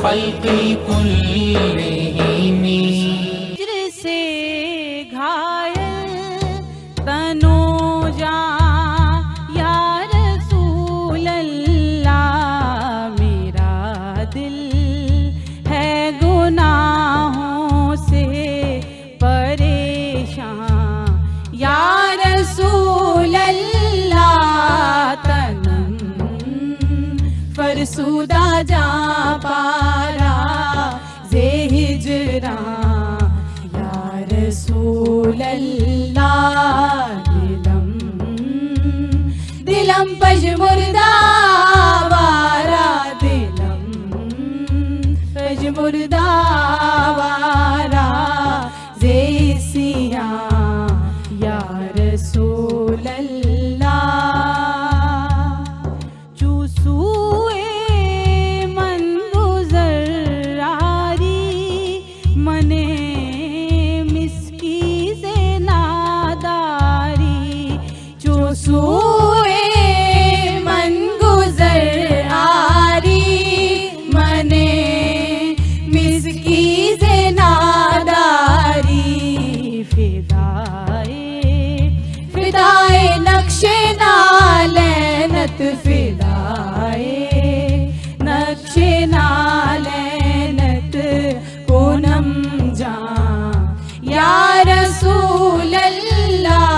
खल्क़ि कुल्लिहिम। से घायल तनो जा या रसूल अल्लाह, मेरा दिल है गुनाहों से परेशान। या रसूल अल्लाह, तनम फरसुदा जा पारा ज़े हिजरां। रसूल अल्लाह, दिलम पजमुर्दा वारा, दिलम पजमुर्दा वारा ज़े सिया। या रसूल अल्लाह, चूसूए मन गुज़रारी मने सूए मन गुजर आरी मने मिसकी से नादारी। फिदाए नक्शे नालैनत, फिदाए नक्शे नालैनत पूनम जा। या रसूल अल्लाह,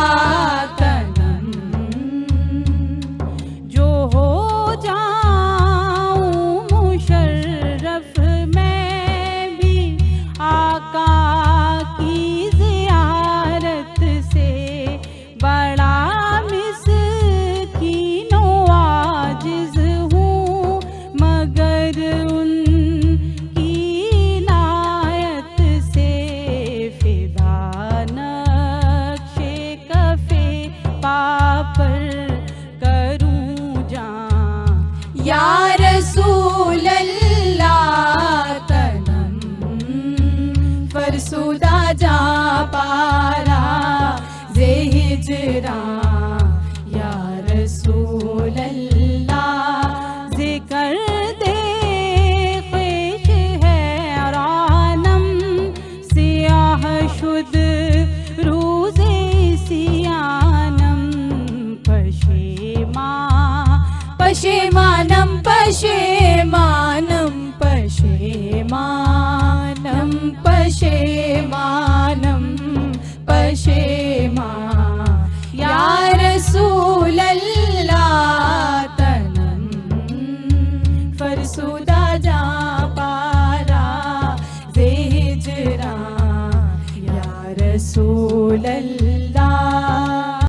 या रसूल अल्लाह, तनम फरसुदा जा पारा ज़े हिजरां। या रसूल अल्लाह, ज़िक्र दे ख्वेश है रानम, सियाह शुद रोज़े सियानम। पशेमानम पशेमानम पशेमानम पशेमानम पशेमा। या रसूल अल्लाह, तनम फरसुदा जा पारा ज़े हिजरां। या रसूल अल्लाह।